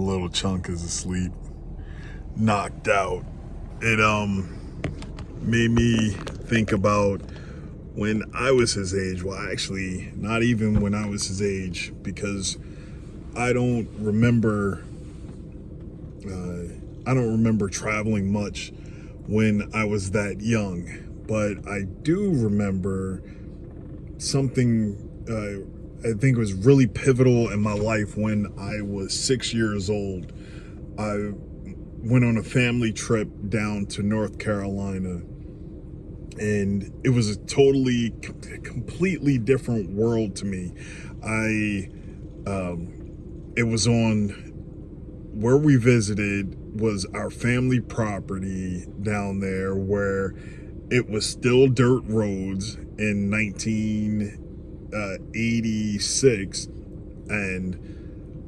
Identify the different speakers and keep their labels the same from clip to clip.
Speaker 1: little chunk is asleep, knocked out. It made me think about when I was his age. Well, actually, not even when I was his age, because I don't remember. I don't remember traveling much when I was that young, but I do remember something. I think it was really pivotal in my life when I was 6 years old. I went on a family trip down to North Carolina, and it was a completely different world to me. It was on where we visited was our family property down there, where it was still dirt roads in 1986, and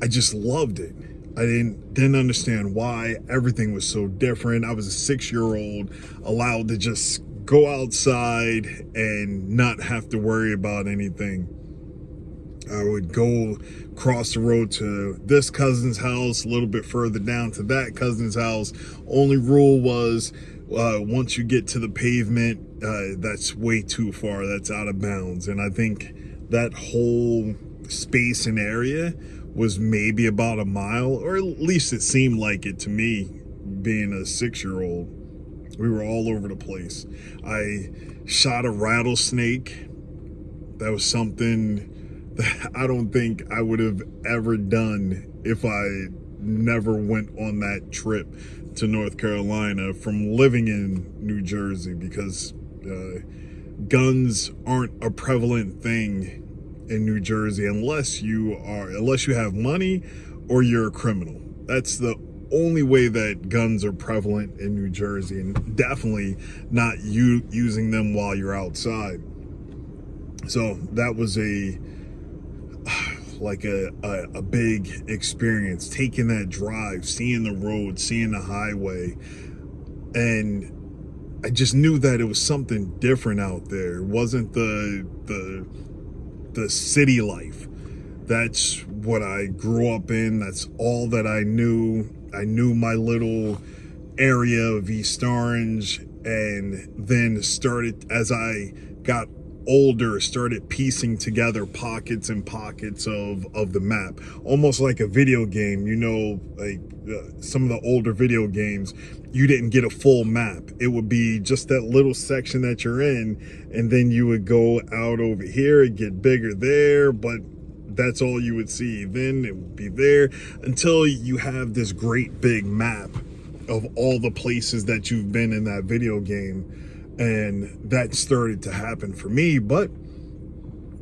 Speaker 1: I just loved it. I didn't understand why everything was so different. I was a 6-year-old allowed to just go outside and not have to worry about anything. I would go across the road to this cousin's house, a little bit further down to that cousin's house. Only rule was once you get to the pavement, that's way too far. That's out of bounds. And I think that whole space and area was maybe about a mile, or at least it seemed like it to me, being a 6-year-old. We were all over the place. I shot a rattlesnake. That was something that I don't think I would have ever done if I never went on that trip to North Carolina from living in New Jersey, because guns aren't a prevalent thing in New Jersey unless you have money or you're a criminal. That's the only way that guns are prevalent in New Jersey, and definitely not using them while you're outside. So that was a big experience, taking that drive, seeing the road, seeing the highway. And I just knew that it was something different out there. It wasn't the city life. That's what I grew up in. That's all that I knew. I knew my little area of East Orange, and then as I got older, started piecing together pockets and pockets of the map, almost like a video game. Some of the older video games, you didn't get a full map. It would be just that little section that you're in, and then you would go out over here and get bigger there, but that's all you would see. Then it would be there until you have this great big map of all the places that you've been in that video game. And that started to happen for me, but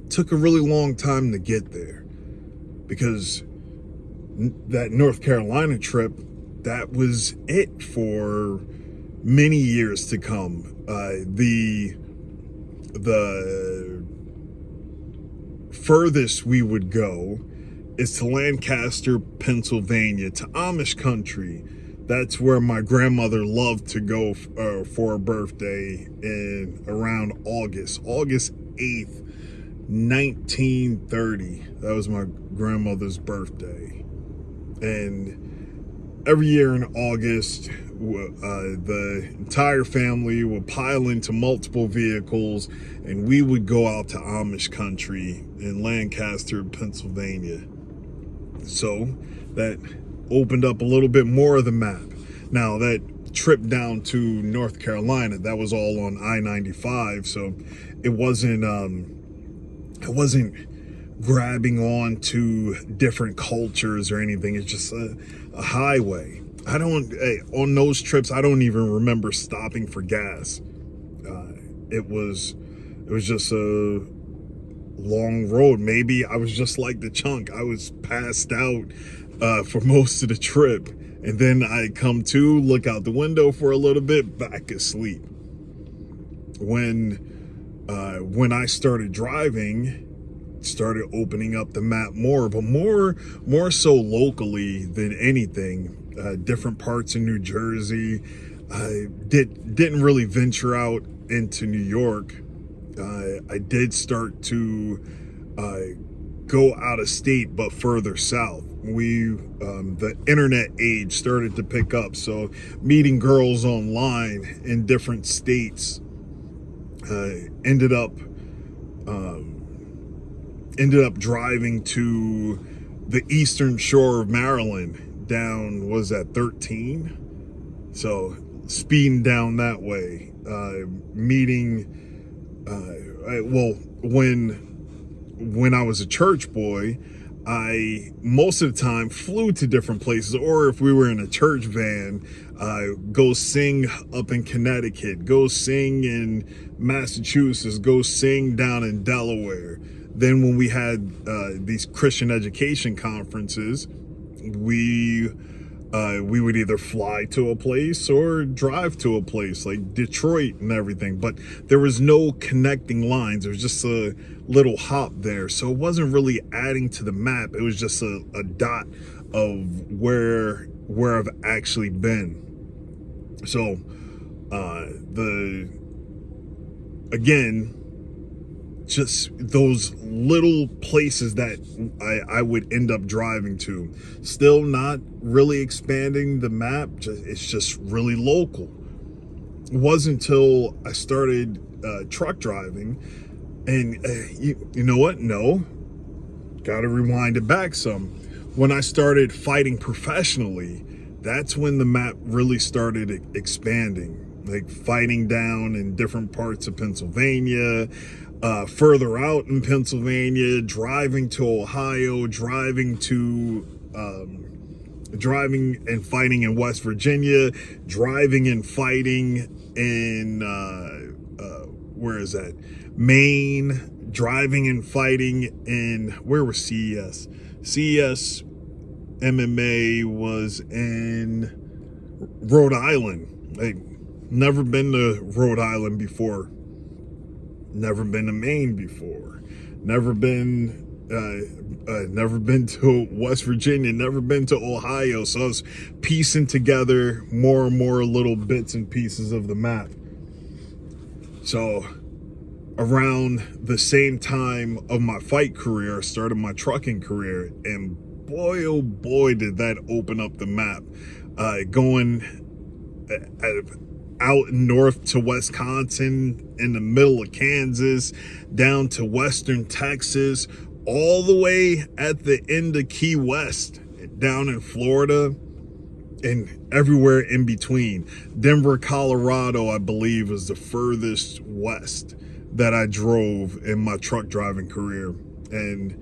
Speaker 1: took a really long time to get there, because that North Carolina trip, that was it for many years to come. The furthest we would go is to Lancaster, Pennsylvania, to Amish country. That's where my grandmother loved to go for her birthday in around August 8th, 1930. That was my grandmother's birthday. And every year in August, the entire family would pile into multiple vehicles, and we would go out to Amish country in Lancaster, Pennsylvania. So that opened up a little bit more of the map. Now, that trip down to North Carolina, that was all on I-95, so it wasn't grabbing on to different cultures or anything. It's just a highway. On those trips, I don't even remember stopping for gas. It was just a long road. Maybe I was just like the chunk. I was passed out for most of the trip, and then I come to, look out the window for a little bit, back asleep. When I started driving, started opening up the map more, but more so locally than anything. Different parts of New Jersey. I didn't really venture out into New York. I did start to go out of state but further south. The internet age started to pick up, so meeting girls online in different states ended up driving to the eastern shore of Maryland down, was that 13? So speeding down that way, meeting, when I was a church boy, I most of the time flew to different places, or if we were in a church van, go sing up in Connecticut, go sing in Massachusetts, go sing down in Delaware. Then when we had these Christian education conferences, we would either fly to a place or drive to a place like Detroit and everything, but there was no connecting lines. There was just a little hop there, so it wasn't really adding to the map. It was just a dot of where I've actually been. So just those little places that I would end up driving to, still not really expanding the map. It's just really local. It wasn't until I started truck driving, and you know what? No, gotta rewind it back some. When I started fighting professionally, that's when the map really started expanding. Like fighting down in different parts of Pennsylvania, further out in Pennsylvania, driving to Ohio, driving and fighting in West Virginia, driving and fighting in where is that? Maine, driving and fighting in, where was CES? CES MMA was in Rhode Island. Like, never been to Rhode Island before. Never been to Maine before. Never been to West Virginia. Never been to Ohio. So I was piecing together more and more little bits and pieces of the map. So around the same time of my fight career, I started my trucking career, and boy, oh boy, did that open up the map. Going out north to Wisconsin, in the middle of Kansas, down to western Texas, all the way at the end of Key West, down in Florida, and everywhere in between. Denver, Colorado, I believe, was the furthest west that I drove in my truck driving career. And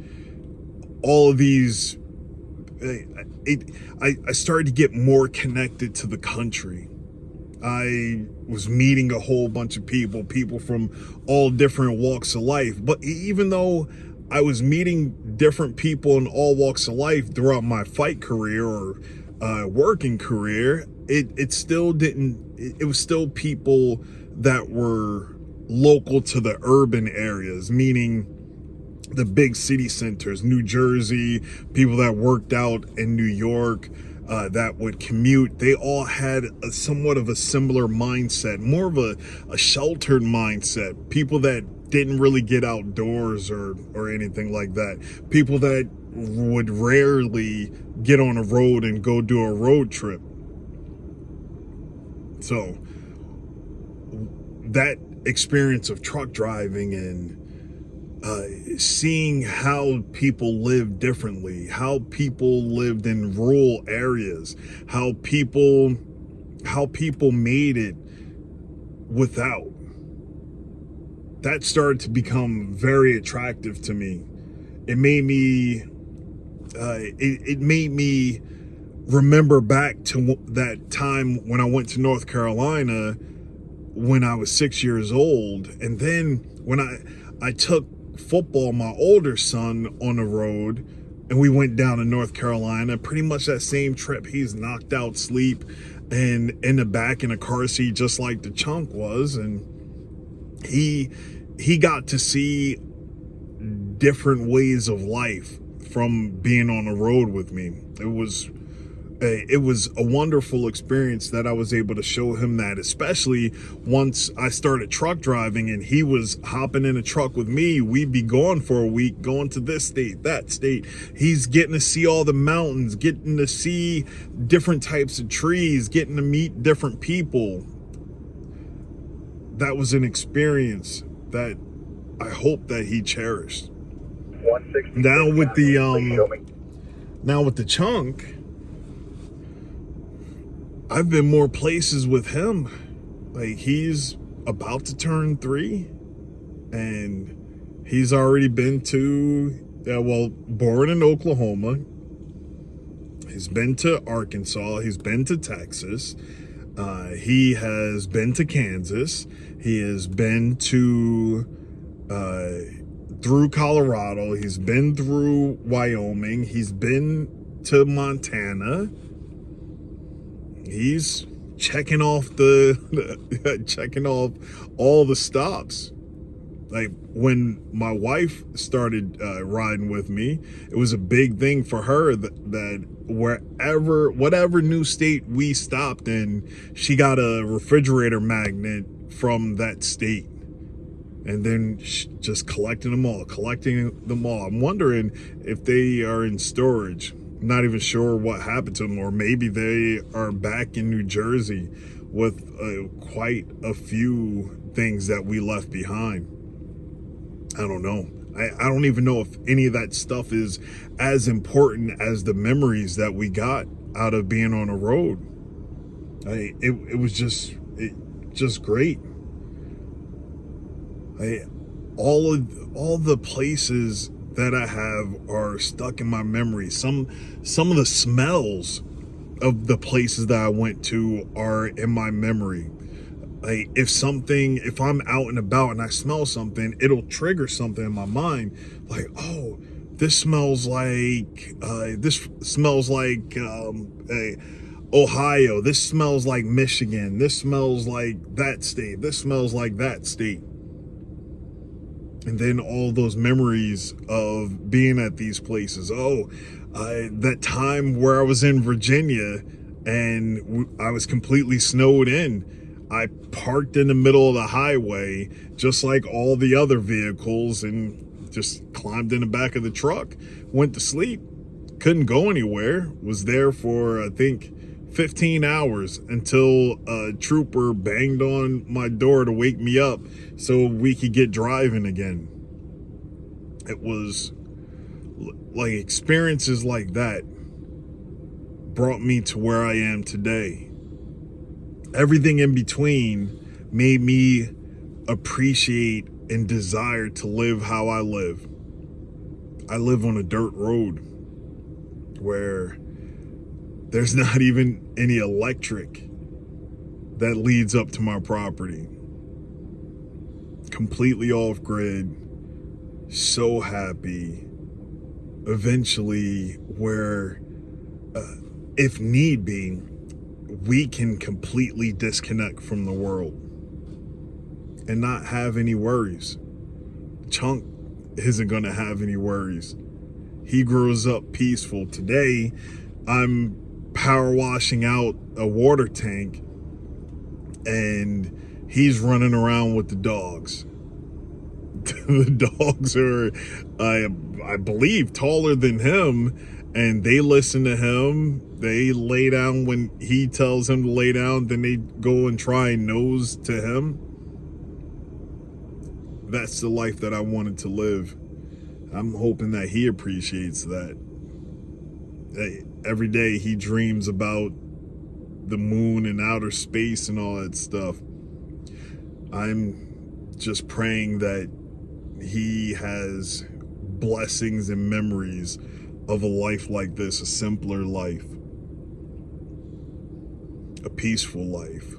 Speaker 1: all of these, I started to get more connected to the country. I was meeting a whole bunch of people from all different walks of life. But even though I was meeting different people in all walks of life throughout my fight career or working career, it still didn't, it was still people that were local to the urban areas, meaning the big city centers, New Jersey, people that worked out in New York, that would commute. They all had somewhat of a similar mindset, more of a sheltered mindset. People that didn't really get outdoors or anything like that. People that would rarely get on a road and go do a road trip. So that experience of truck driving and seeing how people live differently, how people lived in rural areas, how people made it without, that started to become very attractive to me. It made me it made me remember back to that time when I went to North Carolina when I was 6 years old, and then when I took football, my older son, on the road, and we went down to North Carolina. Pretty much that same trip, he's knocked out sleep and in the back in a car seat just like the chunk was, and he got to see different ways of life from being on the road with me. It was it was a wonderful experience that I was able to show him that, especially once I started truck driving and he was hopping in a truck with me. We'd be gone for a week, going to this state, that state. He's getting to see all the mountains, getting to see different types of trees, getting to meet different people. That was an experience that I hope that he cherished. Now with the chunk, I've been more places with him. Like, he's about to turn 3 and he's already been to, born in Oklahoma. He's been to Arkansas. He's been to Texas. He has been to Kansas. He has been to, through Colorado. He's been through Wyoming. He's been to Montana. He's checking off checking off all the stops. Like, when my wife started riding with me, it was a big thing for her that whatever new state we stopped in, she got a refrigerator magnet from that state. And then just collecting them all. I'm wondering if they are in storage. Not even sure what happened to them, or maybe they are back in New Jersey with quite a few things that we left behind. I don't know. I don't even know if any of that stuff is as important as the memories that we got out of being on a road. It was just great. All the places that I have are stuck in my memory. Some of the smells of the places that I went to are in my memory. Like, if I'm out and about and I smell something, it'll trigger something in my mind. Like, oh, this smells like Ohio. This smells like Michigan. This smells like that state. This smells like that state. And then all those memories of being at these places. Oh, that time where I was in Virginia and I was completely snowed in. I parked in the middle of the highway, just like all the other vehicles, and just climbed in the back of the truck, went to sleep, couldn't go anywhere, was there for, I think, 15 hours until a trooper banged on my door to wake me up so we could get driving again. It was like experiences like that brought me to where I am today. Everything in between made me appreciate and desire to live how I live. I live on a dirt road where there's not even any electric that leads up to my property. Completely off grid. So happy. Eventually, where, if need be, we can completely disconnect from the world and not have any worries. Chunk isn't going to have any worries. He grows up peaceful. Today, I'm power washing out a water tank and he's running around with the dogs. The dogs are, I believe, taller than him, and they listen to him. They lay down when he tells them to lay down, then they go and try and nose to him. That's the life that I wanted to live. I'm hoping that he appreciates that. Every day he dreams about the moon and outer space and all that stuff. I'm just praying that he has blessings and memories of a life like this, a simpler life, a peaceful life,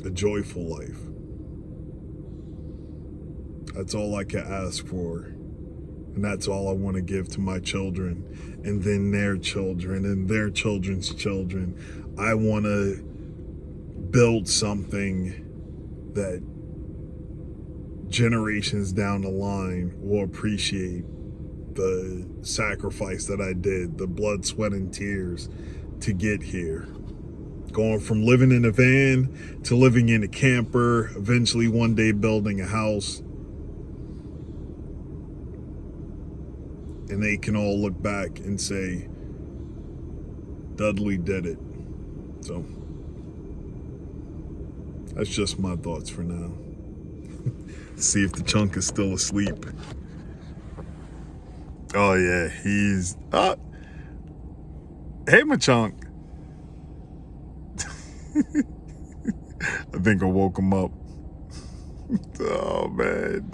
Speaker 1: a joyful life. That's all I can ask for. And that's all I want to give to my children, and then their children, and their children's children. I want to build something that generations down the line will appreciate the sacrifice that I did, the blood, sweat, and tears to get here. Going from living in a van to living in a camper, eventually one day building a house. And they can all look back and say, Dudley did it. So that's just my thoughts for now. See if the chunk is still asleep. Oh yeah, he's hey my chunk. I think I woke him up. Oh man.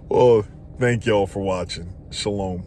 Speaker 1: Well, thank y'all for watching. Shalom.